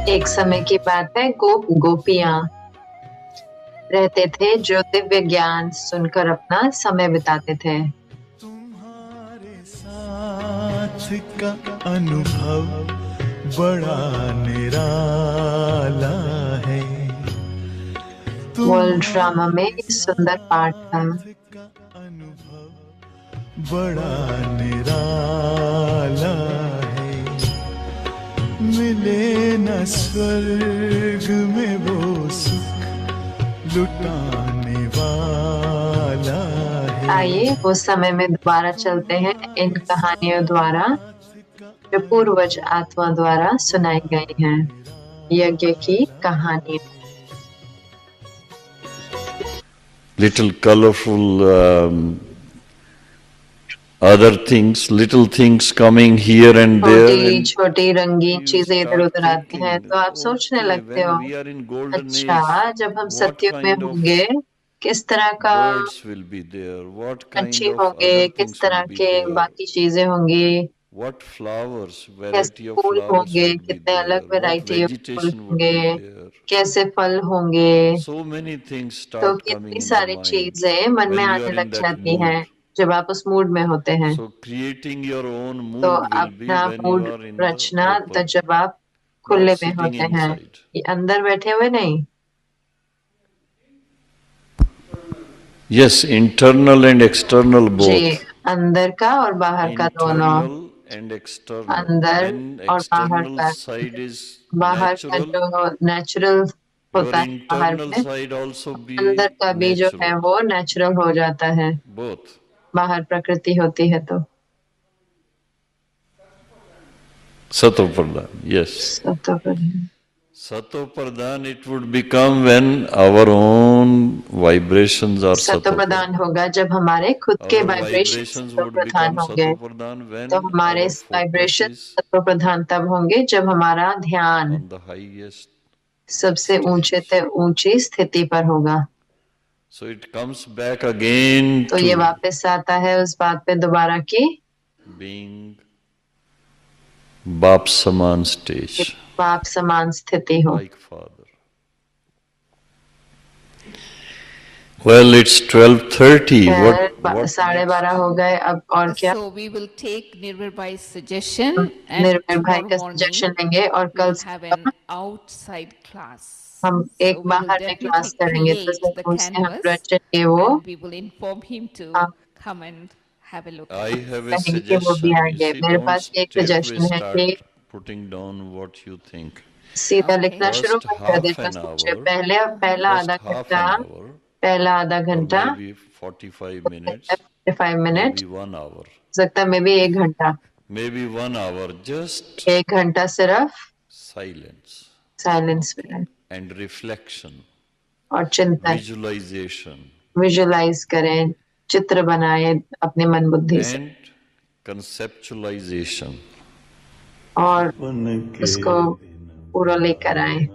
एक समय की बात है, गोप गोपियां रहते थे जो दिव्य ज्ञान सुनकर अपना समय बिताते थे। तुम्हारे साथ का अनुभव बड़ा निराला है। वर्ल्ड ड्रामा में सुंदर पाठ था। का अनुभव बड़ा निराला है। मिले न स्वर्ग में वो सुख लुटाने वाला है। आइए उस समय में दोबारा चलते हैं इन कहानियों द्वारा जो पूर्वज आत्मा द्वारा सुनाई गई हैं। यज्ञ की कहानी। Little colorful other things, little things coming here and there, छोटी and छोटी रंगीन you चीजें इधर start उधर आती हैं thinking, तो आप सोचने okay, लगते हो, when we are in golden age, अच्छा जब हम what सत्युग में kind of होंगे किस तरह का birds will be there, what पंछी kind of होंगे, other किस things will तरह be के there, बाकी चीजें होंगी, what flowers, कैसे variety of फूल flowers होंगे, will be कितने there, अलग what वैरायटी ऑफ फूल vegetation would be होंगे, there. कैसे फल होंगे। So many things तो start coming कितनी in the सारी mind चीजें मन में when you आने are लग in that जाती हैं mood. जब आप उस मूड में होते हैं। So creating your own तो mood will be अपना when you mood are in the रचना तो open, जब आप not खुले में sitting होते हैं, inside. ये अंदर बैठे हुए नहीं। Yes, internal and external ji, both. अंदर का और बाहर का दोनों। Internal and external. अंदर When और बाहर external का। side is बाहर का natural, जो नेचुरल your होता है बाहर internal में, side also अंदर be का भी जो है natural. वो नेचुरल हो जाता है। Both. बाहर प्रकृति होती है तो Satopradhan, yes. सत्व Satopradhan it would become when our own vibrations are Pradhan Satopradhan. होगा जब हमारे खुद के Our वाइब्रेशन vibrations सत्व would प्रधान become होंगे। Satopradhan तो when हमारे our focus वाइब्रेशन is सत्व प्रधान तब होंगे जब हमारा ध्यान on the highest सबसे ऊंचे stage. से ऊंची स्थिति पर होगा। So it comes back again तो ये to वापस आता है उस बात पे दोबारा की being Bap Saman stage, बाप समान स्थिति हो। like father. Well, it's 12:30. What 12:30 next? हो गए, अब और क्या। So we will take Nirmal Bhai's suggestion, and निर्भय भाई tomorrow का morning सजेशन लेंगे और we कल will have an outside class. हम एक So we will बाहर में definitely क्लास करेंगे तो create the जरूर से हम canvas, रचेंगे वो। and we will inform him to हम come and have a look I at it. have a कहेंगे कि वो भी suggestion. You आएंगे। see, मेरे don't पास एक straight away सजेशन है कि start putting down what you think. सीधा Okay. लिखना शुरू First मत कर half देना, an सोचे hour, पहले पहला first आधा half घंटा, an hour, पहला आधा or घंटा, maybe 45 minutes, 45 minute, maybe 1 hour, हो सकता है मे भी 1 घंटा, maybe 1 hour, just 1 घंटा सिर्फ silence साइलेंस में रहें and reflection, और चिंतन, visualization, विजुलाइज करें, चित्र बनाए अपने मन बुद्धि से and conceptualization. और उसको पूरा लेकर आए।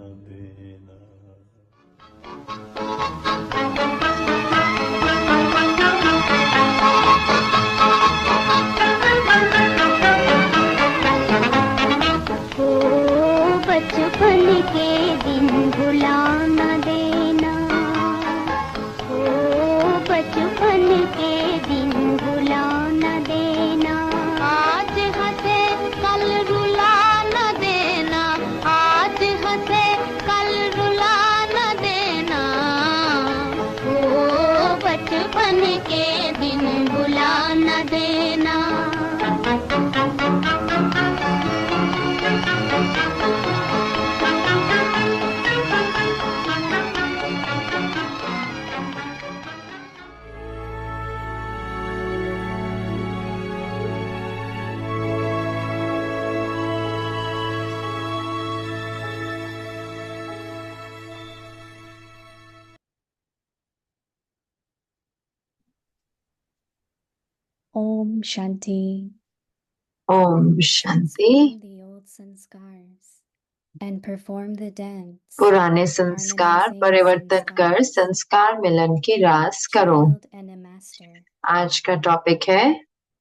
बचपन के दिन भुला न देना, ओ बचपन के दिन भुला न देना। आज हंसे कल रुला न देना, आज हंसे कल रुला न देना, ओ बचपन के दिन भुला न देना। Om Shanti. Om Shanti. Transform the old sanskars and perform the dance. पुराने संस्कार harmonizing परिवर्तन कर sanskars. संस्कार मिलन की रास करो। Child and a master. आज का टॉपिक है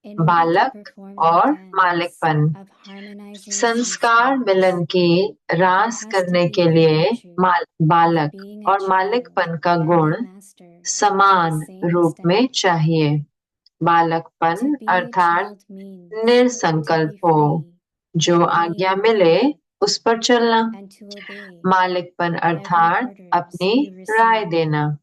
In order to बालक perform the और dance मालिकपन। of harmonizing संस्कार sanskars, मिलन की रास there has to करने be के the लिए virtue of बालक being a और child मालिकपन का and गुण a master to the समान same रूप में extent. चाहिए। To बालकपन be a अर्थात child means to निरसंकल्प be हो, free जो in any आज्ञा area मिले उस पर चलना। and to obey मालिकपन whatever अर्थात orders अपनी you राय receive. देना।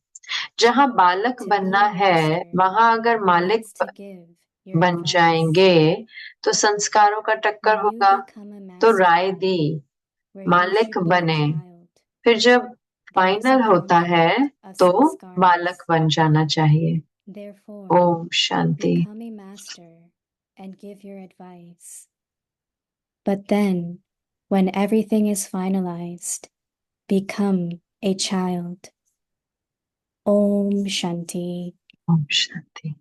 जहाँ बालक To be बनना a है master वहां अगर मालिक means to give your बन advice. जाएंगे तो संस्कारों का टक्कर When you होगा। become a तो master Rai the, where you मालिक should be a बने, child, फिर जब there is फाइनल a होता है conflict of तो sanskars. बालक बन जाना चाहिए। Therefore, Om Shanti. become a master and give your advice. But then, when everything is finalized, become a child. Om Shanti. Om Shanti.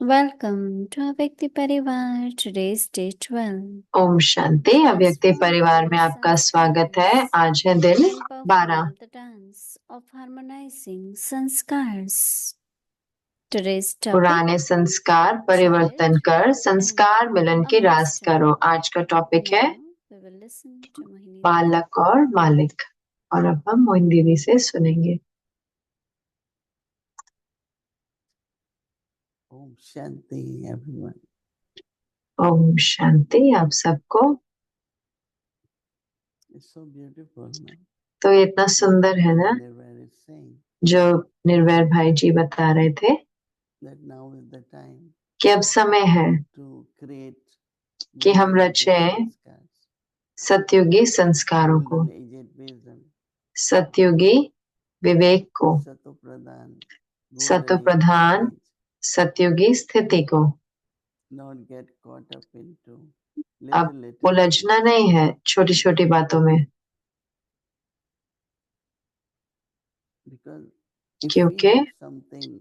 Welcome to Avyakti Parivar. Today's day 12. Om Shanti. अव्यक्ति परिवार में आपका स्वागत है। आज है दिन And 12। perform the dance of harmonizing sanskars. Today's topic, पुराने संस्कार परिवर्तन कर संस्कार मिलन की रास करो। आज का टॉपिक है now we will listen to Mohini. बालक और मालिक, और अब हम मोहिनी दीदी से सुनेंगे। Om Shanti, everyone. Om Shanti आप सबको। It's so beautiful, no? तो ये इतना सुंदर है ना, Nirvana is saying जो निर्वैर भाई जी बता रहे थे that now is the time कि अब समय है to create कि हम Vedic रचें sanskars, सतयुगी संस्कारों को, golden aged wisdom, सतयुगी विवेक को, Satopradhan, golden सत्वप्रधान age, सतयुगी स्थिति को। not get caught up into अब little उलझना things. नहीं है छोटी छोटी बातों में, Because if we क्योंकि have something,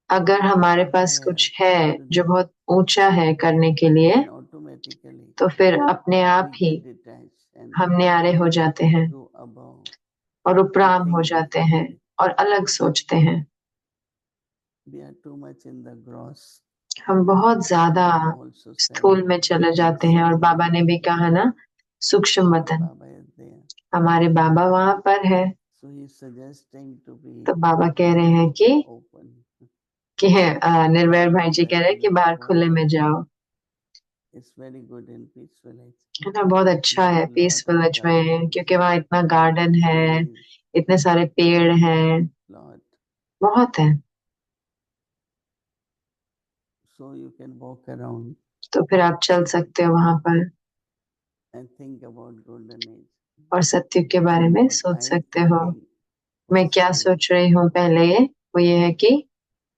अगर हमारे पास कुछ है जो बहुत ऊंचा है करने के लिए, then automatically तो फिर अपने आप we he get detached and हम न्यारे हो जाते हैं go above. और उपराम हो think जाते हैं differently. और अलग सोचते हैं। We are too much in the gross. हम बहुत ज्यादा Also said, स्थूल में चले जाते हैं, और बाबा ने भी कहा ना सूक्ष्म वतन। Baba is there. हमारे बाबा वहां पर है, So he is suggesting to be तो बाबा कह रहे हैं कि open. निर्वैर भाई जी कह रहे हैं कि बाहर खुले में जाओ। It's very good in peaceful village. है ना, बहुत अच्छा है पीस विलेज में, क्योंकि वहाँ इतना गार्डन है, इतने सारे पेड़ हैं, Lot. बहुत है। So you can walk around तो फिर आप चल सकते हो वहां पर and think about golden age. और सत्य के बारे में What सोच I सकते हो। thinking मैं क्या first is सोच रही हूँ पहले, वो ये है कि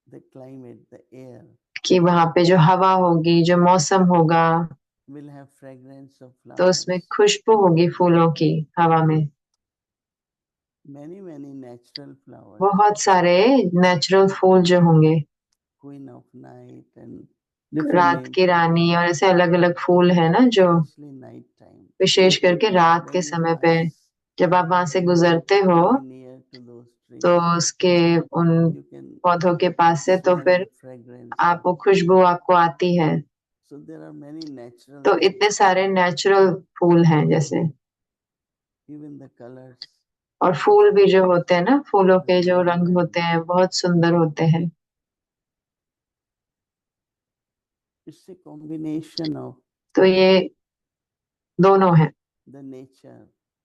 the climate, the air वहां पे जो हवा होगी, जो मौसम होगा, will have fragrance of तो flowers. उसमें खुशबू होगी फूलों की हवा में। Many natural flowers. बहुत सारे नेचुरल फूल जो होंगे, Queen of night and रात different की रानी, और ऐसे अलग अलग फूल है ना, जो especially night time. विशेष करके रात के When you समय पे pass जब आप वहां से गुजरते हो very near to those trees, तो उसके उन you can पौधों के पास से तो smell फिर the fragrance. आप वो खुशबू आपको आती है। So there are many natural तो things. इतने सारे नेचुरल फूल हैं जैसे, Even the colors. और फूल भी जो होते हैं ना, फूलों के जो रंग होते हैं बहुत सुंदर होते हैं। It's a combination of तो ये दोनों है, the nature,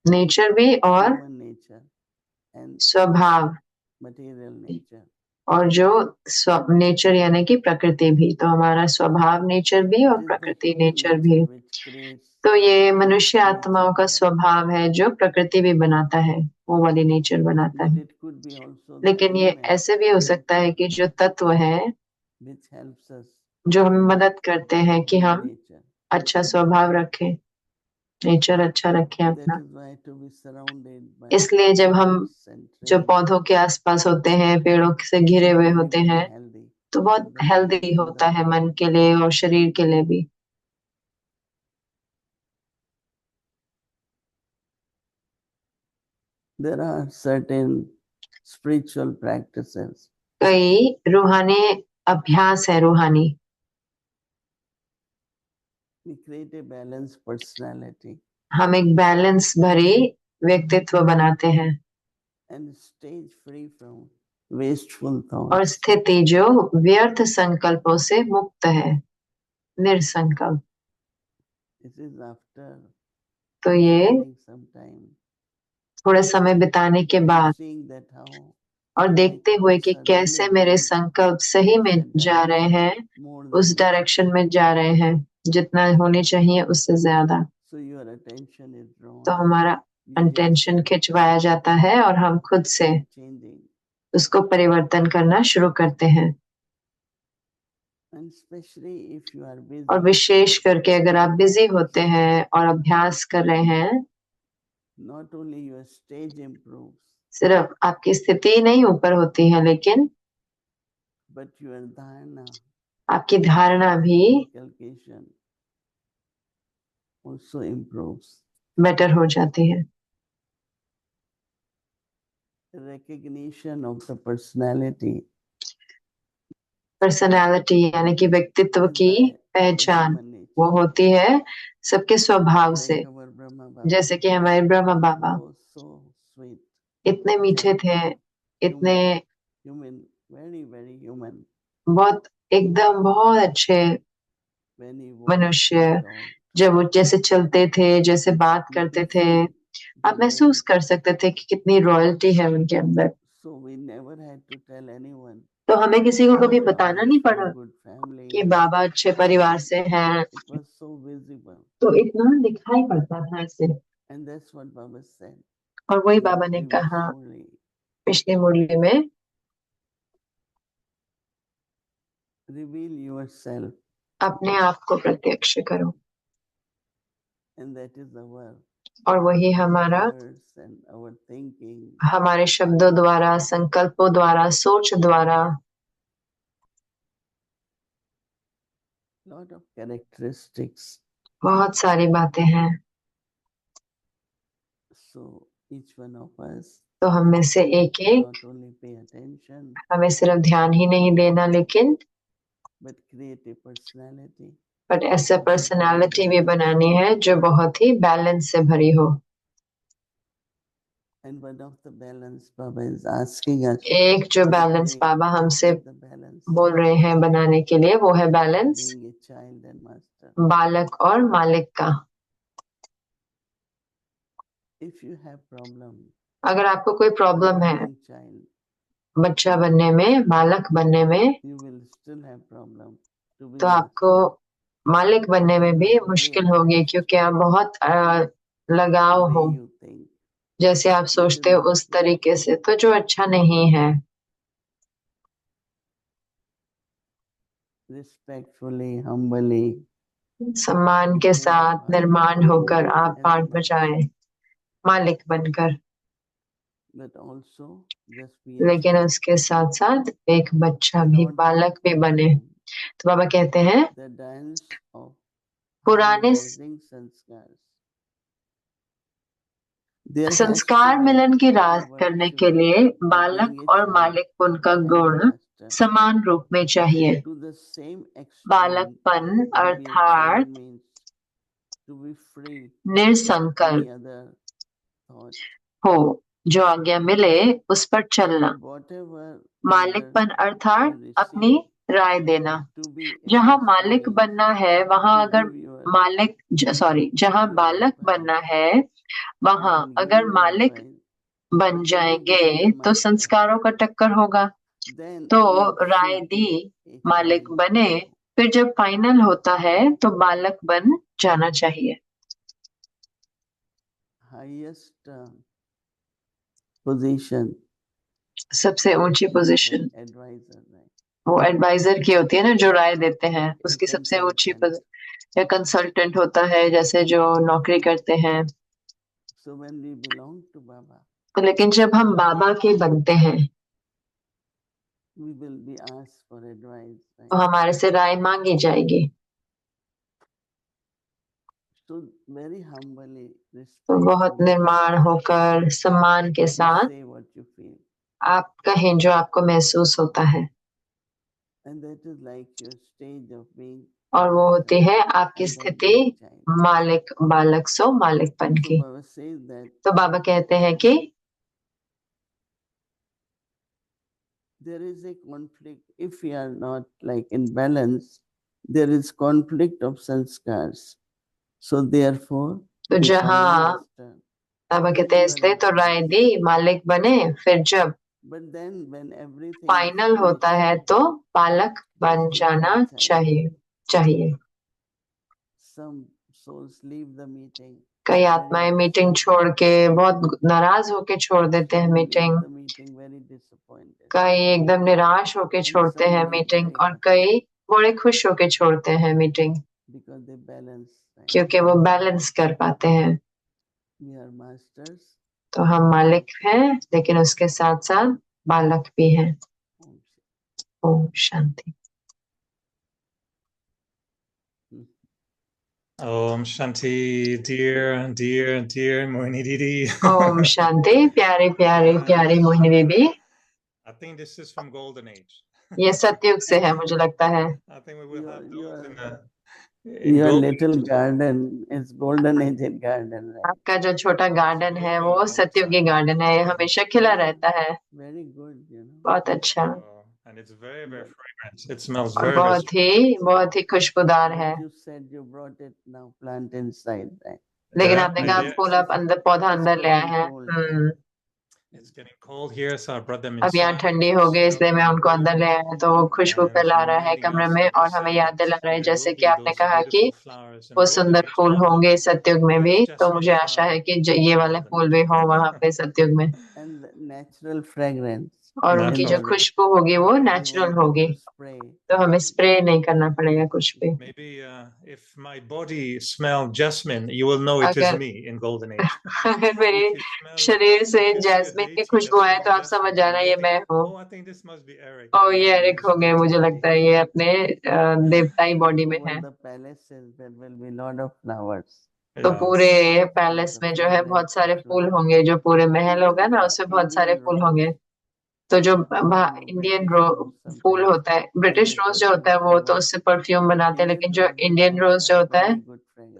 नेचर भी और human nature, and स्वभाव, material nature. और जो नेचर यानी कि प्रकृति भी। तो हमारा स्वभाव नेचर भी और It is the प्रकृति human नेचर भी। nature which creates तो ये मनुष्य आत्माओं का स्वभाव है जो प्रकृति भी बनाता है, वो वाली नेचर बनाता but है। it could be also the लेकिन ये element ऐसे भी हो सकता है कि जो तत्व है which helps us जो हमें मदद करते हैं कि good हम nature. अच्छा स्वभाव रखें, नेचर अच्छा रखें That अपना। is why to be surrounded by इसलिए जब हम plants and जो trees पौधों के आसपास होते हैं, पेड़ों से घिरे is हुए very, होते very हैं, healthy तो for बहुत the mind हेल्दी and होता the है body. मन के लिए और शरीर के लिए भी। There are certain spiritual practices. कई रूहानी अभ्यास है रूहानी। We create a balanced personality हम एक बैलेंस भरी व्यक्तित्व बनाते हैं and stage free from wasteful और thoughts. स्थिति जो व्यर्थ संकल्पों से मुक्त है, निरसंकल्प। This is after तो ये spending some time थोड़े समय बिताने के बाद seeing that how और देखते हुए कि कैसे मेरे संकल्प सही में जा रहे हैं, more उस than डायरेक्शन में जा रहे हैं जितना होनी चाहिए उससे ज्यादा, so your attention is drawn. तो हमारा अटेंशन खिंचवाया जाता है और हम खुद से Changing. उसको परिवर्तन करना शुरू करते हैं। And especially if you are busy, और विशेष करके अगर आप बिजी होते हैं और अभ्यास कर रहे हैं, not only your stage improves, सिर्फ आपकी स्थिति नहीं ऊपर होती है लेकिन but your dharana, आपकी धारणा भी inculcation also improves. बेटर हो जाती है। Recognition of the personality personality यानी कि व्यक्तित्व is की by पहचान human nature. वो होती है सबके स्वभाव से। Like our Brahma Baba, जैसे कि हमारे ब्रह्मा बाबा so sweet, इतने मीठे थे, इतने human, very very human. बहुत एकदम बहुत अच्छे When he मनुष्य, walked, जब वो जैसे चलते थे, जैसे बात करते थे, आप महसूस कर सकते थे कि कितनी रॉयल्टी है उनके अंदर। so we never had to tell anyone. तो हमें किसी को कभी बताना Baba नहीं is from पड़ा good family. कि बाबा अच्छे परिवार से हैं, It was so visible, तो इतना दिखाई पड़ता था ऐसे। and that's what Baba said. और वही in the बाबा ने previous कहा Murli. पिछली मुरली में, Reveal yourself, अपने आप को प्रत्यक्ष करो, and that is our और वही हमारा words and our thinking. हमारे शब्दों द्वारा, संकल्पों द्वारा, सोच द्वारा Lot of characteristics. बहुत सारी बातें हैं। So each one of us तो हम में से एक एक not only pay attention हमें सिर्फ ध्यान ही नहीं देना लेकिन but create a personality. But ऐसा पर्सनालिटी भी बनानी है जो बहुत ही बैलेंस से भरी हो। And one of the balance Baba is asking us एक जो to बैलेंस create बाबा हमसे the balance बोल रहे हैं बनाने के लिए, वो है balance being a child and master. बालक और मालिक का। If you have problem अगर आपको कोई प्रॉब्लम है becoming child, बच्चा बनने में, बालक बनने में, you will still have problem to be तो आपको master. मालिक बनने में भी You are मुश्किल very होगी attached क्योंकि आप बहुत लगाव the हो, way you think. जैसे आप सोचते हो उस तरीके से, तो जो अच्छा नहीं है। Respectfully, humbly, सम्मान के साथ निर्माण होकर आप as a पाठ master. बजाएं, मालिक बनकर, But also just be a लेकिन child. उसके साथ साथ एक बच्चा भी, Not बालक भी बने। तो बाबा कहते हैं the dance of पुराने harmonizing sanskars. There has to संस्कार be मिलन की the रात करने के virtue लिए of being बालक a और child मालिक उनका and a गुण master. समान रूप में चाहिए। To the same extent, बालकपन to be a अर्थात child means to be free from निरसंकल्प any other thought. हो, जो आज्ञा मिले उस पर चलना। Whatever मालिकपन order अर्थात you अपनी receive, राय देना। to be a जहाँ master मालिक means बनना है वहां to अगर give your जहाँ your बालक advice. बनना है You वहां can give अगर your मालिक advice, बन but to be जाएंगे given the तो master, संस्कारों का टक्कर होगा। then तो you Rai should the, be a मालिक child बने, also. फिर जब फाइनल होता है तो बालक बन जाना चाहिए। Highest position सबसे ऊंची is position the advisor, right? वो एडवाइजर की होती है ना, जो राय देते हैं, A उसकी सबसे ऊंची consultant. या कंसल्टेंट होता है, जैसे जो नौकरी करते हैं। So when we belong to Baba, तो लेकिन जब हम बाबा के बनते हैं we will be asked for advice, तो right? हमारे से राय मांगी जाएगी। So very humbly, तो बहुत respectfully, निर्माण होकर सम्मान के you साथ say what you feel. आप कहें जो आपको महसूस होता है, And that is like your stage of being और वो होती master है आपकी and then स्थिति being child. मालिक बालक सो मालिकपन So की। Baba says that तो बाबा कहते हैं कि there is a conflict. If we are not like in balance, there is conflict of sanskars. So therefore, तो become जहाँ master. बाबा Then कहते हैं you are इसलिए तो at राय peace. दी मालिक बने, फिर जब But then when everything is final होता है finished, तो पालक बन just जाना become child. चाहिए। Some souls leave the meeting. कई very आत्माएं मीटिंग upset. छोड़ के बहुत नाराज होके छोड़ देते हैं Some leave meeting, the meeting very disappointed. कई एकदम निराश होके And छोड़ते some हैं leave मीटिंग, very और happy कई बड़े खुश होके छोड़ते हैं meeting, because they balance. Right? क्योंकि वो बैलेंस कर पाते हैं। We are masters. तो हम मालिक हैं, लेकिन उसके साथ साथ बालक भी हैं। Om Om Shanti. Om Shanti, dear Mohini Didi. Om Shanti. प्यारे प्यारे प्यारी मोहिनी दीदी, I think this is from Golden Age. ये सतयुग से है मुझे लगता है। I think we will have those Your in Golden little Age. garden is golden age garden, right? आपका जो छोटा गार्डन है वो सतयुगी गार्डन है, ये हमेशा खिला रहता है। Very good, you know. बहुत अच्छा, And it's very fragrant. It smells और very बहुत ही खुशबूदार है। But you said you brought it now, plant inside, right? लेकिन Yeah, आपने I कहा did. फूल आप अंदर पौधा अंदर ले आए हैं। It's getting cold here, so I brought them अब यहाँ inside. ठंडी हो गई इसलिए मैं उनको अंदर ले आया, तो वो खुशबू And फैला रहा है reminding कमरे us में, of the और हमें याद दिला रहा है, there जैसे will कि be आपने those कहा कि beautiful flowers in वो Golden सुंदर Age फूल garden. होंगे सतयुग में भी, There's तो jasmine मुझे आशा है flower कि ये वाले Golden फूल Age. भी हो वहां पे सतयुग में, And the natural fragrance. और उनकी जो Natural. खुशबू होगी वो We नेचुरल won't होगी, have to spray. तो हमें स्प्रे नहीं करना पड़ेगा कुछ भी। Maybe if my body smelled jasmine, you will know it is अगर me in Golden Age. अगर मेरे If you smell, शरीर से if you see a jasmine की deity खुशबू that आए तो smells आप समझ jasmine, जाना ये मैं हूँ। oh, I think this must be Eric. और He's ये in एरिक his हो गए, मुझे deity लगता है body. ये अपने देवताई बॉडी में Over है। the palaces, there will be lot of flowers. तो Yeah. पूरे पैलेस में जो है बहुत सारे फूल होंगे, जो पूरे महल होगा ना उसमें बहुत सारे फूल होंगे। तो जो इंडियन फूल होता है, ब्रिटिश रोज जो होता है वो तो उससे परफ्यूम बनाते हैं, लेकिन जो इंडियन रोज जो होता है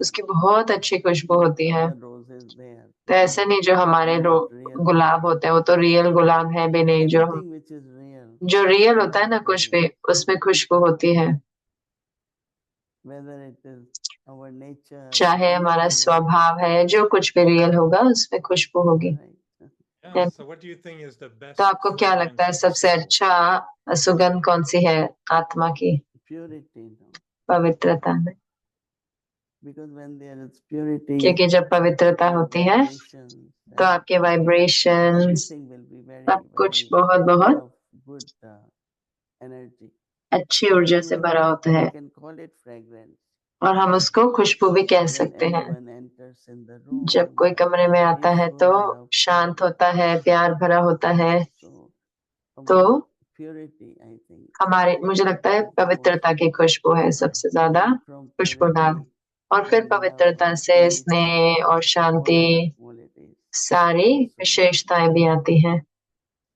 उसकी बहुत अच्छी खुशबू होती है। तो ऐसे नहीं जो हमारे गुलाब होते हैं, वो तो रियल गुलाब है भी नहीं, जो रियल होता है ना कुछ भी उसमें खुशबू होती है। चाहे हमारा स्वभाव है, जो कुछ भी रियल होगा उसमें खुशबू होगी। Yeah, so what do you think is the best तो आपको क्या लगता है fragrance of सबसे soul? अच्छा सुगंध कौन सी है आत्मा की? पवित्रता में, क्योंकि जब पवित्रता होती है तो आपके वाइब्रेशंस सब कुछ बहुत बहुत अच्छी ऊर्जा से भरा होता है, और हम उसको खुशबू भी कह सकते हैं। जब कोई कमरे में आता है तो शांत होता है, प्यार भरा होता है, तो हमारे मुझे लगता है पवित्रता की खुशबू है सबसे ज्यादा खुशबूदार, और फिर पवित्रता से स्नेह और शांति सारी विशेषताएं भी आती हैं।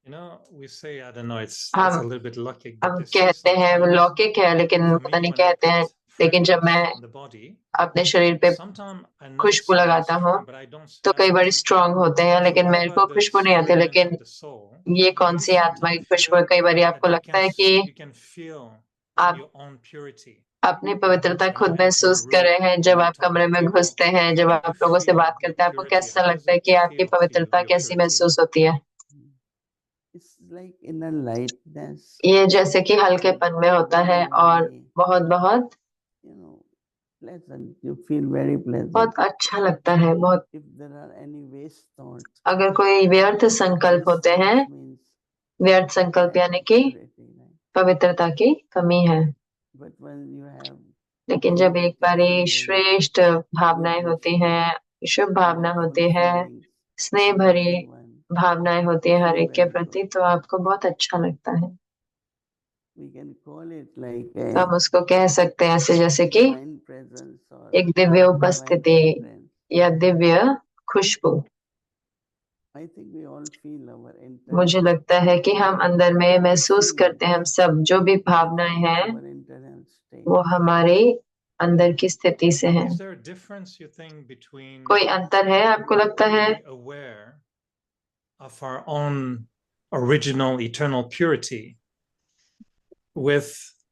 You know, we say, I don't know, it's हम a little bit lucky, but हम this कहते हैं sometimes लौकिक है, लेकिन for पता me नहीं when I कहते हैं, put लेकिन जब मैं fragrance on the body, अपने शरीर पे sometimes I know it Khushboo smells लगाता हूँ strong, but I don't तो smell कई it. बार स्ट्रांग होते हैं, लेकिन मेरे को However, this खुशबू नहीं आती। fragrance लेकिन of the soul, ये कौन सी you आत्मा की sometimes खुशबू है? feel कई बार आपको that लगता है कि you can feel आप your own purity अपनी पवित्रता when you खुद enter महसूस the कर room, रहे हैं। when जब you आप talk कमरे to में people. घुसते हैं, How जब do आप you लोगों से feel बात your करते हैं, आपको purity? कैसा How does लगता है it कि आपकी feel to you, पवित्रता your कैसी purity? महसूस होती है? It's like inner lightness, ये जैसे कि हल्केपन में होता है और बहुत बहुत you know, pleasant. You feel very pleasant. बहुत अच्छा लगता है बहुत। If there are any waste thoughts, अगर कोई व्यर्थ संकल्प होते हैं, waste means व्यर्थ संकल्प यानी कि purity, right? पवित्रता की कमी है। But when you have लेकिन जब एक purity, बारी feeling, श्रेष्ठ भावनाएं good होती wishes, हैं, शुभ भावना wonderful होती है, feelings स्नेह to भरी everyone, भावनाएं होती है हर feel एक के very प्रति, good. तो आपको बहुत अच्छा लगता है। we can call it like तो हम a उसको कह सकते हैं ऐसे जैसे कि divine presence or एक दिव्य divine उपस्थिति fragrance. या दिव्य खुशबू। I think we all feel our मुझे internal लगता है कि हम अंदर में महसूस करते हैं, हम सब जो भी भावनाएं हैं our internal state. वो हमारे अंदर की स्थिति से हैं। Is there a difference, you think, between कोई अंतर है आपको लगता है being aware of our own original eternal purity with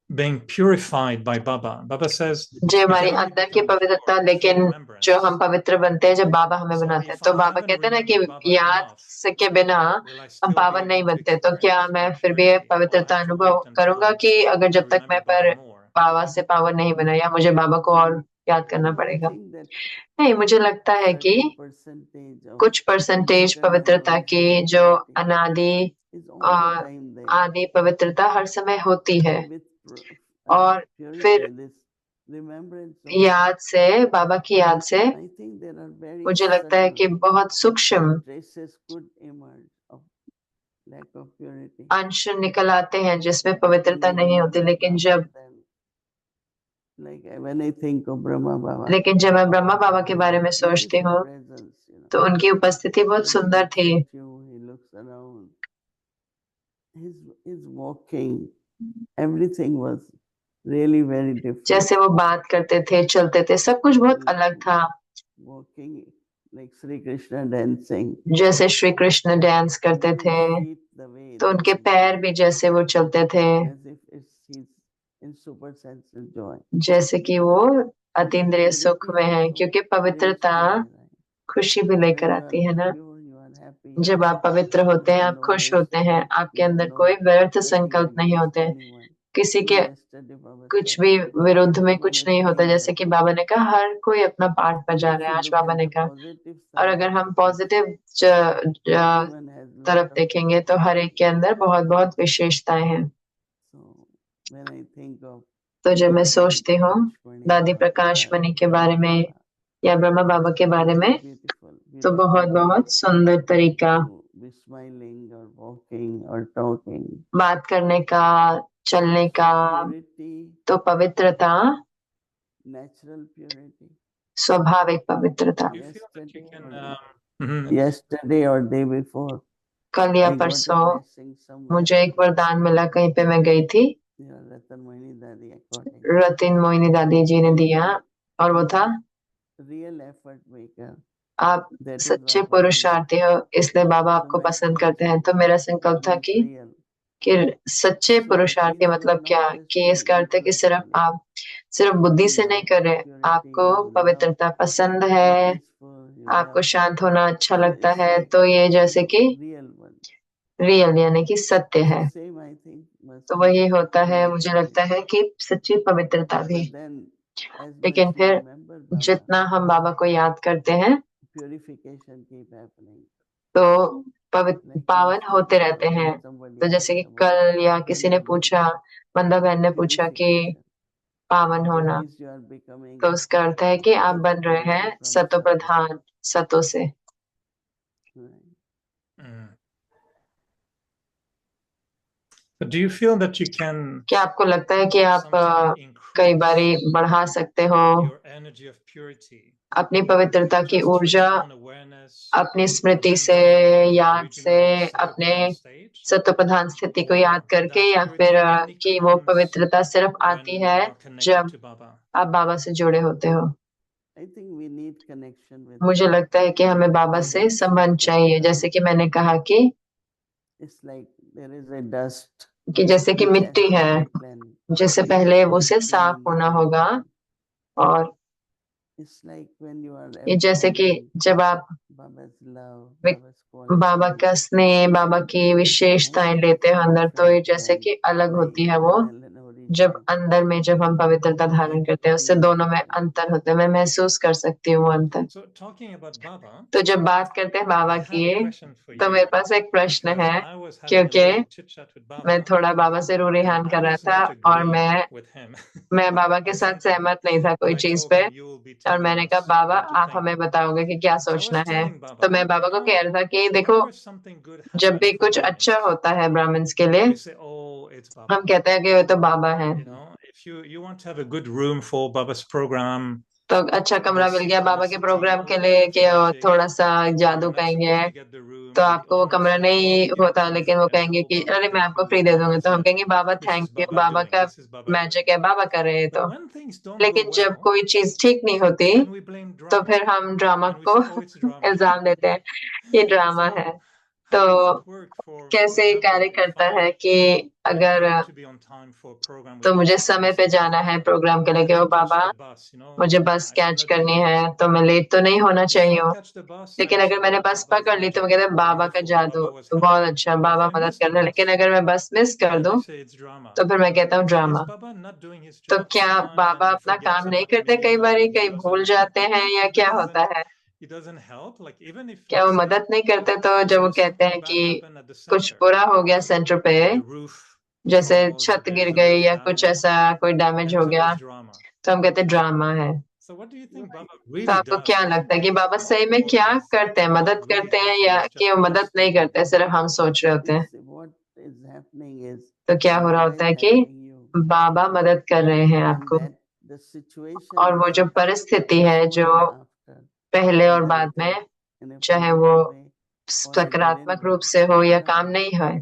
being purified by Baba? Baba says जो we हमारी can only अंदर की become पवित्रता, pure through लेकिन remembrance. जो हम पवित्र बनते हैं जब बाबा हमें So बनाते हैं। if तो I बाबा haven't कहते हैं ना कि remembered Baba याद enough, से के बिना will I हम still be पावन नहीं able to बनते। तो क्या experience मैं my फिर भी purity, or I पवित्रता have to अनुभव wait करूंगा until कि अगर I जब तक मैं remember Baba more? बाबा से पावन नहीं बना या मुझे बाबा को और याद करना I पड़ेगा? think that नहीं, मुझे लगता है कि certain percentage of कुछ परसेंटेज eternal पवित्रता की original जो purity अनादि is all the time there. आदि पवित्रता हर समय होती है। And with और फिर purity, this remembrance of याद से, बाबा की याद से I think there are very मुझे लगता है कि subtle बहुत सूक्ष्म traces could emerge of lack of purity. अंश निकल आते हैं जिसमें पवित्रता When I नहीं होती। remember लेकिन Baba, जब then, like when I think of Brahma Baba, लेकिन जब मैं ब्रह्मा बाबा के his बारे में सोचती beautiful हूँ presence, you know, तो उनकी उपस्थिति बहुत when he सुंदर looks थी। at you, he looks around, his walking, everything was really very different. जैसे वो बात करते थे, चलते थे, सब कुछ बहुत अलग था। Walking like Sri Krishna dancing. जैसे श्री कृष्ण डांस करते Even his थे feet, the way तो that उनके he पैर भी जैसे वो चलते थे as if he's in super senses joy. जैसे कि वो अतीन्द्रिय सुख Purity में है, also क्योंकि brings पवित्रता joy, right? खुशी भी लेकर When you आती है are ना। pure, you are happy. जब आप पवित्र होते हैं, You have आप no खुश होते हैं, wasted, आपके you have अंदर no कोई व्यर्थ nothing संकल्प नहीं against होते, anyone. किसी के Even yesterday Baba कुछ said, भी विरुद्ध में everyone कुछ is नहीं होता। playing जैसे their कि part. बाबा ने कहा हर कोई अपना पार्ट And बजा if रहा you है, आज look बाबा at ने the कहा। positive और side, अगर हम it is positive everyone has lot तरफ of देखेंगे तो हर एक के अंदर बहुत बहुत विशेषताएं हैं। So when I think of तो जब मैं Dadi सोचती हूँ Prakashmani दादी or प्रकाशमणि के Brahma बारे में Baba, या ब्रह्मा बाबा के बारे very में, beautiful, तो beautiful बहुत way बहुत सुंदर तरीका to be smiling or walking or talking. बात करने का, चलने का। Purity, तो पवित्रता, natural purity. स्वाभाविक पवित्रता। Do you feel that you Yesterday can or, yesterday or day before, कल या I got a परसों blessing somewhere. मुझे एक वरदान मिला, कहीं पे मैं गई थी, Yeah, Ratan Moini Dadi according. रतिन Mohini दादी जी ने दिया, और वो था Real effort maker. आप That is सच्चे why Baba likes. पुरुषार्थी हो, इसलिए बाबा So आपको my पसंद करते हैं। तो intention मेरा संकल्प था means कि real. सच्चे So that पुरुषार्थी means you are मतलब क्या, not just कि इस doing अर्थ है कि सिर्फ intellectually. आप सिर्फ बुद्धि You से नहीं love कर रहे, purity, आपको you love पवित्रता पसंद to be है, peaceful, you आपको love. शांत होना अच्छा So लगता it's है। like तो ये जैसे कि real one. रियल यानी कि सत्य So है। same I think must तो be वही होता है, मुझे purity. लगता है कि सच्ची पवित्रता भी। But then as लेकिन much we फिर remember Baba, जितना हम बाबा को याद करते हैं purification keep happening. तो Like पावन होते yesterday रहते हैं। when somebody तो जैसे asked कि about कल या किसी ने Manda Bhai, पूछा, मंदा बहन ने पूछा कि purification. पावन That होना, means you are becoming तो उसका अर्थ है कि आप बन रहे Sattva हैं from सतो Sattva. प्रधान, सतो से। Right. But do you feel that you can क्या आपको लगता है कि आप sometime कई increase बारी बढ़ा सकते हो your energy of purity अपनी पवित्रता की just through ऊर्जा, your own awareness अपनी of स्मृति से, entering the याद से, original अपने Sattva-pradhan stage? सतो प्रधान स्थिति को याद Or करके, that या फिर purity only कि वो comes पवित्रता सिर्फ आती when है you are connected जब to Baba? आप बाबा से जुड़े होते हो? I think we need connection with मुझे लगता है कि हमें बाबा as से it's संबंध like चाहिए। जैसे कि मैंने कहा कि it's like there is a dust जैसे कि which has मिट्टी to है, be cleansed जिससे पहले उसे and साफ cleaned होना and होगा। cleaned. और It's like when you are ये जैसे कि absorbing जब आप Baba's love, विक- Baba's बाबा quality, का स्नेह, बाबा की and विशेषताएं it लेते हो becomes अंदर, तो ये जैसे fragrant कि अलग by होती है वो। eternal and जब original. अंदर में जब हम पवित्रता धारण That करते हैं, उससे feels दोनों में different. अंतर होता है। मैं महसूस कर सकती हूँ वो अंतर। So talking about Baba, तो जब बात करते हैं बाबा I have की, a question for तो you मेरे पास एक प्रश्न because है, I was having a क्योंकि little chit chat with मैं Baba थोड़ा बाबा से रूरिहान and कर I रहा was था, not और agreeing with him मैं बाबा के on साथ something. सहमत नहीं था कोई And I चीज told पे। him, you will be और telling मैंने कहा us बाबा what to आप think. हमें बताओगे कि क्या So I सोचना was है। telling तो Baba, मैं बाबा को कह रहा था कि देखो, whenever something good जब भी happens for कुछ अच्छा Brahmins, होता है ब्राह्मण्स के लिए, we say, oh, it's Baba. हम कहते हैं कि वो तो बाबा है। You know, if you want to have a good room for Baba's program, तो अच्छा कमरा मिल गया बाबा के प्रोग्राम के लिए कि थोड़ा सा जादू कहेंगे, तो आपको वो कमरा नहीं होता, लेकिन वो कहेंगे कि अरे मैं आपको फ्री दे दूंगा, तो हम कहेंगे बाबा थैंक यू, बाबा का मैजिक है, बाबा कर रहे हैं। तो लेकिन जब कोई चीज ठीक नहीं होती तो फिर हम ड्रामा को इल्जाम देते हैं, ये ड्रामा है। तो कैसे कार्य करता है कि अगर तो मुझे समय पे जाना है प्रोग्राम के लिए, कि ओ बाबा मुझे बस कैच करनी है, तो मैं लेट तो नहीं होना चाहिए हूँ। लेकिन अगर मैंने बस पकड़ ली तो मैं कहते हैं बाबा का जादू, तो बहुत अच्छा, बाबा मदद कर रहे हैं। लेकिन अगर मैं बस मिस कर दूं तो फिर मैं कहता हूँ ड्रामा। तो क्या बाबा अपना काम नहीं करते, कई बार कहीं भूल जाते हैं या क्या होता है? क्या वो मदद नहीं करते? तो जब वो कहते हैं कि कुछ बुरा हो गया सेंटर पे, जैसे छत गिर गई या कुछ ऐसा कोई डैमेज हो गया, तो हम कहते हैं ड्रामा है। तो आपको क्या लगता है कि बाबा सही में क्या करते हैं, मदद करते हैं या कि वो मदद नहीं करते, सिर्फ हम सोच रहे होते हैं? तो क्या हो रहा होता है कि बाबा मदद कर रहे हैं आपको, और वो जो परिस्थिति है जो पहले और बाद में, चाहे वो सकारात्मक रूप से हो या काम नहीं है,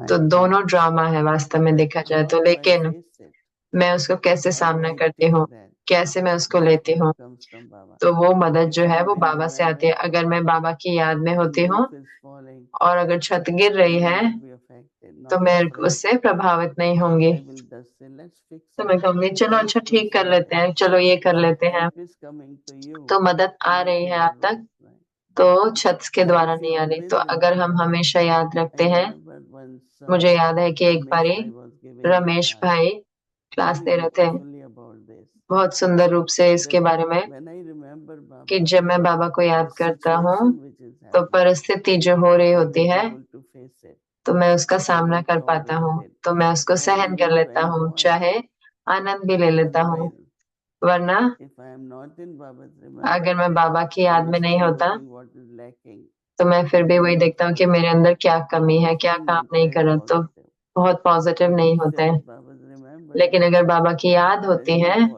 तो दोनों ड्रामा है वास्तव में देखा जाए तो। लेकिन मैं उसको कैसे सामना करती हूँ, कैसे मैं उसको लेती हूँ, तो वो मदद जो है वो बाबा से आती है। अगर मैं बाबा की याद में होती हूँ और अगर छत गिर रही है तो मैं उससे प्रभावित नहीं होंगी, तो मैं कहूंगी चलो अच्छा ठीक कर लेते हैं, चलो ये कर लेते हैं। तो मदद आ रही है आप तक, तो छत के द्वारा नहीं आ रही। तो अगर हम हमेशा याद रखते हैं, मुझे याद है कि एक बारी रमेश भाई क्लास दे रहे थे बहुत सुंदर रूप से इसके बारे में, कि जब मैं बाबा को याद करता हूँ तो परिस्थिति जो हो रही होती है तो मैं उसका सामना कर पाता हूँ, तो मैं उसको सहन कर लेता हूँ, चाहे आनंद भी ले लेता हूँ। वरना अगर मैं बाबा की याद में नहीं होता तो मैं फिर भी वही देखता हूँ कि मेरे अंदर क्या कमी है, क्या काम नहीं कर रहा, तो बहुत पॉजिटिव नहीं होते हैं। लेकिन अगर बाबा की याद होती है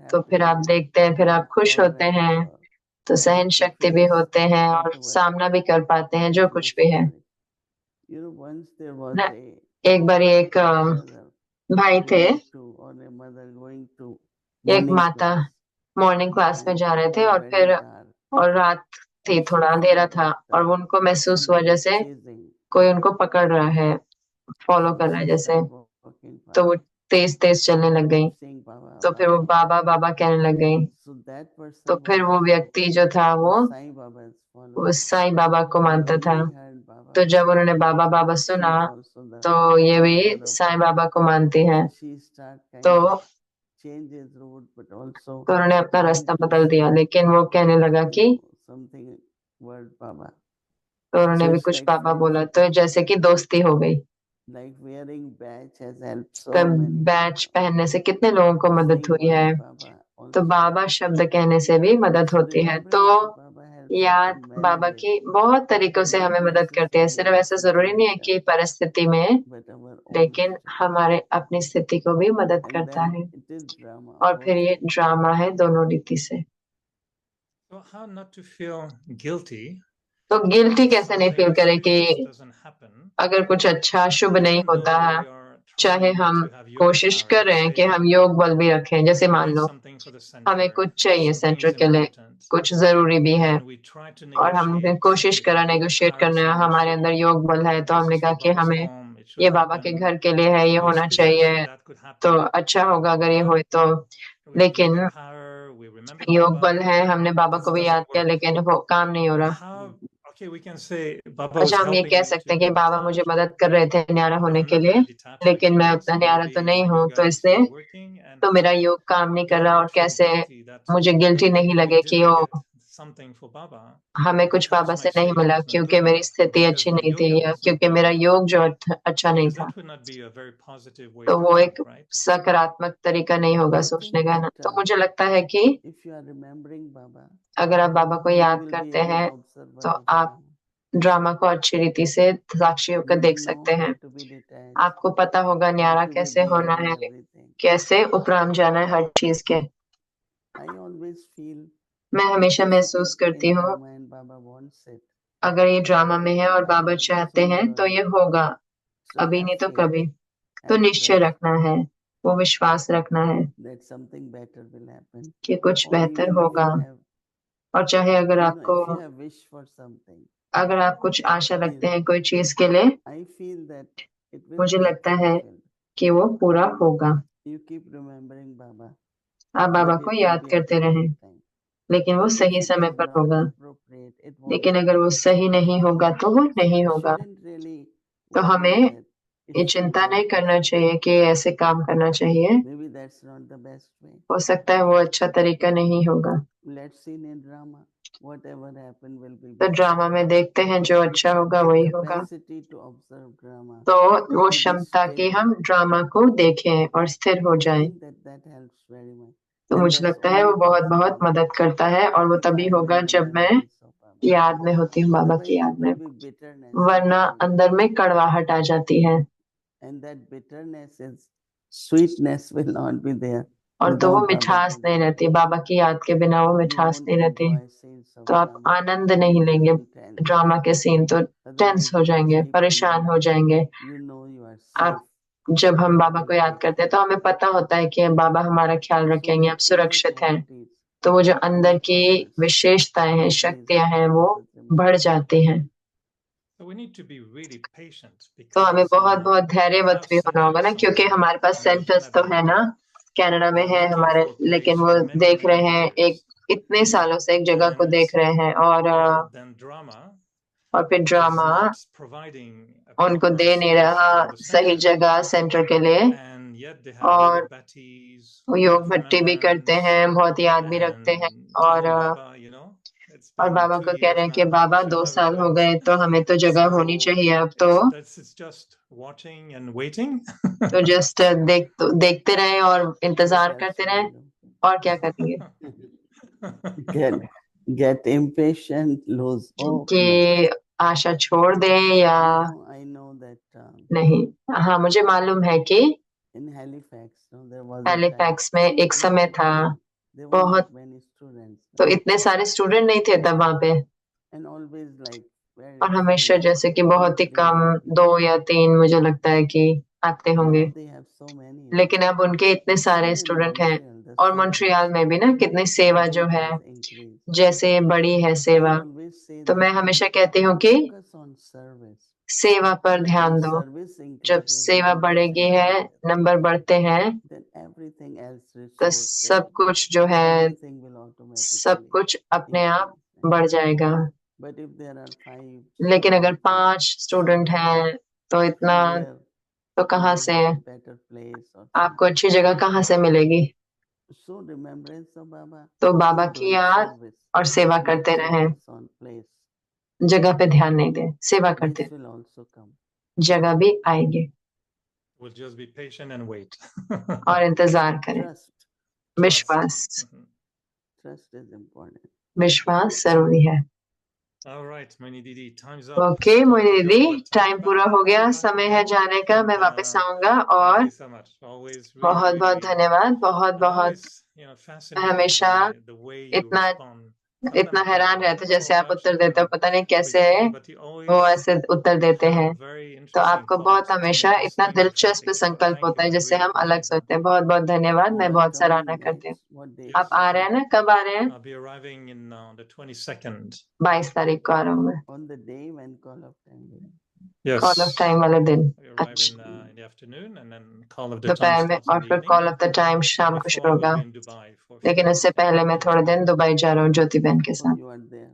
तो फिर आप देखते हैं, फिर आप खुश होते हैं, तो सहन शक्ति भी होते हैं और सामना भी कर पाते हैं जो कुछ भी है ना। एक बार एक भाई थे, एक माता मॉर्निंग क्लास में जा रहे थे और रात थी, थोड़ा अंधेरा था, और उनको महसूस हुआ जैसे कोई उनको पकड़ रहा है, फॉलो कर रहा है जैसे। तो वो तेज तेज चलने लग गई, तो फिर वो बाबा बाबा कहने लग गई। तो फिर वो व्यक्ति जो था वो साईं बाबा को मानता था। तो जब उन्होंने बाबा बाबा सुना तो ये भी साईं बाबा को मानती है, तो उन्होंने अपना रास्ता बदल दिया। लेकिन वो कहने लगा कि तो उन्होंने भी कुछ बाबा बोला, तो जैसे कि दोस्ती हो गई। तो बैच पहनने से कितने लोगों को मदद हुई है, तो बाबा शब्द कहने से भी मदद होती है। तो याद बाबा की बहुत तरीकों से हमें मदद करती है, सिर्फ ऐसा जरूरी नहीं है कि परिस्थिति में, लेकिन हमारे अपनी स्थिति को भी मदद करता है। और फिर ये ड्रामा है दोनों रीति से। तो गिल्टी कैसे नहीं फील करे कि अगर कुछ अच्छा शुभ नहीं होता है, चाहे हम कोशिश कर रहे हैं कि हम योग बल भी रखें, जैसे मान लो हमें कुछ चाहिए सेंटर के लिए, कुछ जरूरी भी है, और हमने कोशिश करा नेगोशिएट करना, हमारे अंदर योग बल है, तो हमने कहा कि हमें ये बाबा के घर के लिए है, ये होना चाहिए, तो अच्छा होगा अगर ये हो तो। लेकिन योग बल है, हमने बाबा को भी याद किया, लेकिन वो काम नहीं हो रहा। अच्छा, हम ये कह सकते हैं कि बाबा मुझे मदद कर रहे थे न्यारा होने के लिए, लेकिन मैं उतना न्यारा तो नहीं हूँ, तो इसलिए तो मेरा योग काम नहीं कर रहा, और कैसे मुझे गिल्टी नहीं लगे कि ओ हमें कुछ बाबा से नहीं मिला क्योंकि मेरी स्थिति अच्छी नहीं थी या क्योंकि मेरा योग जो अच्छा नहीं था। तो वो एक सकारात्मक तरीका नहीं होगा सोचने का ना। तो मुझे लगता है कि अगर आप बाबा को याद करते हैं तो आप ड्रामा को अच्छी रीति से साक्षी होकर You देख will सकते know हैं। how to be detached, आपको पता होगा how न्यारा to be कैसे होना beyond है, everything. कैसे उपराम जाना है हर चीज के। I always feel मैं हमेशा if it महसूस is करती in हूँ, drama and Baba wants it, अगर ये ड्रामा में है और बाबा चाहते so हैं तो surely. ये होगा, So अभी have नहीं तो faith, कभी। तो have निश्चय trust रखना है, वो विश्वास रखना है that something better will happen. कि कुछ Or बेहतर even if होगा। you have, और चाहे अगर आपको, if you have wish for something, अगर आप कुछ आशा रखते हैं कोई चीज के लिए, I feel that it will मुझे get लगता है fulfilled. कि वो पूरा होगा। You keep remembering Baba, आप बाबा but को it will याद be at करते the रहें, right time. लेकिन वो But if सही it समय is पर not होगा। appropriate, it won't लेकिन happen. अगर वो सही नहीं होगा तो वो So नहीं we होगा। shouldn't really तो worry हमें that it ये should चिंता work नहीं this करना way. चाहिए कि ऐसे काम करना चाहिए, Maybe that's not the best way. हो सकता है वो अच्छा तरीका नहीं होगा। Let's see in drama, whatever happen will be तो best. ड्रामा में देखते हैं जो अच्छा होगा That वही होगा। capacity to observe drama, तो वो to be क्षमता की stable. हम ड्रामा को देखें और स्थिर हो I जाएं, think that helps very much. तो And मुझे that's लगता है वो only बहुत बहुत possible मदद करता है, और वो if तभी I am होगा in the जब मैं memories of Baba. याद में होती हूँ बाबा की Otherwise, याद it में, will be bitterness वरना inside. अंदर में कड़वाहट आ जाती है, And that bitterness is sweetness will not be there और तो वो without Baba's मिठास नहीं memory. रहती, बाबा की याद के बिना वो You मिठास won't नहीं रहती। enjoy scenes of तो आप drama. आनंद You नहीं will लेंगे become tense. ड्रामा के सीन, तो टेंस Otherwise, हो you just जाएंगे, keep परेशान हो remembering. जाएंगे। You know you are आप safe. जब हम You बाबा will को याद take करते हैं care. तो हमें पता होता है कि बाबा हमारा ख्याल So रखेंगे, हम that inner सुरक्षित हैं। qualities, तो वो जो अंदर inner की powers, विशेषताएं हैं, increase शक्तियां as हैं, वो Baba remembers. बढ़ जाती हैं। So we need to be really patient तो हमें because बहुत बहुत we धैर्यवत have भी होना होगा ना, centers क्योंकि in हमारे पास सेंटर्स तो Canada है ना, कनाडा में है looking हमारे, for लेकिन place वो for many, देख रहे many हैं years. इतने सालों से एक जगह को And देख रहे हैं, well, then drama और फिर is drama not providing a उनको proper दे नहीं space रहा for the सही center. जगह सेंटर के लिए, And yet they have और yoga bhattis, वो योग love भट्टी भी करते remembrance, हैं, बहुत याद भी रखते हैं, and और telling Baba, you know, it's और been बाबा 2 को कह रहे years हैं कि now, we Baba should 2 have a साल हो place. गए तो हमें तो जगह होनी So चाहिए अब तो। it's just watching and waiting. तो जस्ट देखते रहें और इंतजार What else करते should रहें, we do? और क्या करेंगे Get impatient, lose hope. No. कि आशा छोड़ दें या I know that नहीं। हाँ, मुझे मालूम है कि in Halifax, there was a time Halifax में एक समय था, there were बहुत, not many students, तो इतने सारे स्टूडेंट नहीं थे तब वहां पे, and always like very और हमेशा few, जैसे कि 2, बहुत ही 3 कम, only. 2 या 3 मुझे लगता है कि आते होंगे, Now they have so many. लेकिन अब उनके इतने सारे Even in स्टूडेंट हैं। Montreal, the और service, मॉन्ट्रियल में भी ना कितनी the सेवा जो way it है, has increased. जैसे बड़ी है I सेवा, always say तो मैं that हमेशा कहती हूँ कि focus on service. सेवा पर ध्यान When दो। service जब increases, सेवा numbers बढ़ेगी है, increases, नंबर बढ़ते हैं, then everything else, तो resources, सब कुछ जो है, everything will सब automatically कुछ अपने आप increase. बढ़ जाएगा। But if there are 5 लेकिन अगर students, 5 स्टूडेंट 7, हैं तो इतना, from where तो you कहाँ will से have a better place or आपको something. अच्छी जगह कहाँ से मिलेगी? So remembrance of Baba, तो बाबा keep की doing याद service, और सेवा not करते रहें, focus on place. जगह पे ध्यान नहीं दें, सेवा करते, Place will also come. जगह भी आएगी, We'll just be patient and wait. और इंतजार करें। Trust. विश्वास, Trust is important. विश्वास जरूरी है। All right, Moini Didi, time's up. Okay Mohini Time to दीदी, go, but टाइम back. पूरा हो गया, समय है जाने का, मैं वापस आऊंगा, और Thank you so much. Always really, बहुत बहुत really, धन्यवाद, बहुत I'm बहुत, always, fascinated हमेशा by the way you इतना respond. Sometimes इतना I think, हैरान I रहते don't जैसे know आप about उत्तर you देते हो, from पता नहीं कैसे before, but you वो always ऐसे उत्तर देते have हैं। a very तो interesting आपको thought बहुत to हमेशा make us इतना think दिलचस्प differently. So संकल्प thank होता you. है I जिससे really हम अलग appreciate that. सोचते हैं। बहुत बहुत धन्यवाद, You मैं are बहुत सराहना coming करती हूँ। next. What day? आप आ रहे हैं ना, कब आ रहे हैं? I'll be arriving in the 22nd. 22 तारीख को आ रहा हूँ मैं, On the day when call of time will. Yes. Call of time वाले दिन। We arrive अच्छा, in the afternoon, and then call of the time दोपहर में, starts in और the फिर evening. Call of the time शाम को Before शुरू we'll होगा, be in Dubai for a few लेकिन उससे days with पहले मैं थोड़े Jyoti. दिन दुबई जा रहा हूँ ज्योति बहन के Oh, साथ। you are there.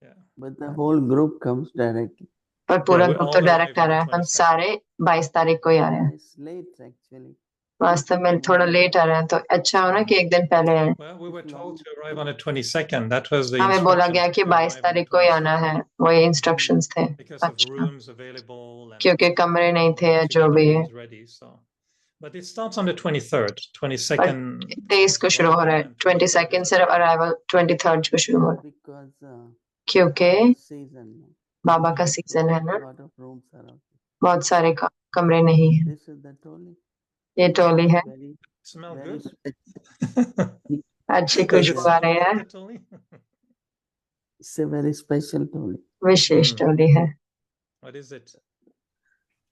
Yeah. But the whole group comes directly. पर पूरा we ग्रुप तो all डायरेक्ट आ arrive on रहा the है, हम 22nd. सारे 22 तारीख को ही आ रहे हैं। It's late actually. वास्तव में थोड़ा लेट आ रहे हैं, तो अच्छा हो ना कि एक दिन पहले आए। Well, we were It's told long. to arrive on the 22nd. That was the हमें बोला instructions, गया कि to 22 arrive on the तारीख को ही आना 22nd है, वही इंस्ट्रक्शंस थे। because of अच्छा, rooms available and क्योंकि कमरे नहीं थे या to जो get the भी है। rooms ready. So, but it starts on the 23rd. पर 22nd 23 is को शुरू हो रहा है, arrival and 23rd 22 is सिर्फ arrival. अराइवल, 23 को शुरू हो रहा है, Because क्योंकि season. बाबा का सीजन है ना, lot of rooms are out. बहुत सारे कमरे नहीं है। This is the trolley. ये ट्रॉली है, Very, Smell very good. special. अच्छी Does it खुशबू आ smell रही है, good, the trolley? It's a very special trolley. विशेष ट्रॉली है। What is it?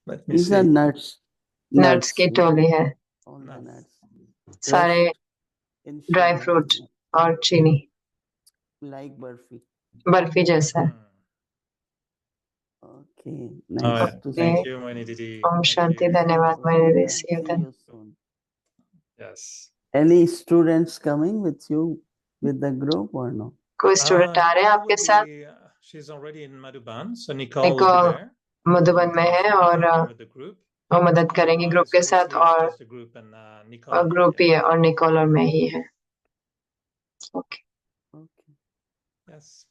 Let me These see. are nuts. Nuts की ट्रॉली है, All the Nuts. nuts. सारे In ड्राई sugar, फ्रूट और चीनी, like burfi. बर्फी जैसा है। Okay, All nice right. to Thank see. you, Moini Didi. Om Thank Shanti, you. धन्यवाद मेरे लिए। Yeah, See you see then. you soon. Yes. Any students coming with you with the group or no? कोई student आ रहे हैं Nicole आपके will साथ? be, she's already in Madhuban, so Nicole will be Nicole there. Madhuban में है और Helping with the group. वो मदद करेंगे ग्रुप के साथ, Mostly it's और just the group and Nicole and me, group ही yeah. है, और निकोल और मैं ही है। Okay, Okay. Yes.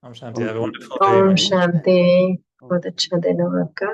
Om Shanti. Have a wonderful day, Om Moini. Shanti, Okay. बहुत अच्छा दिन हो आपका।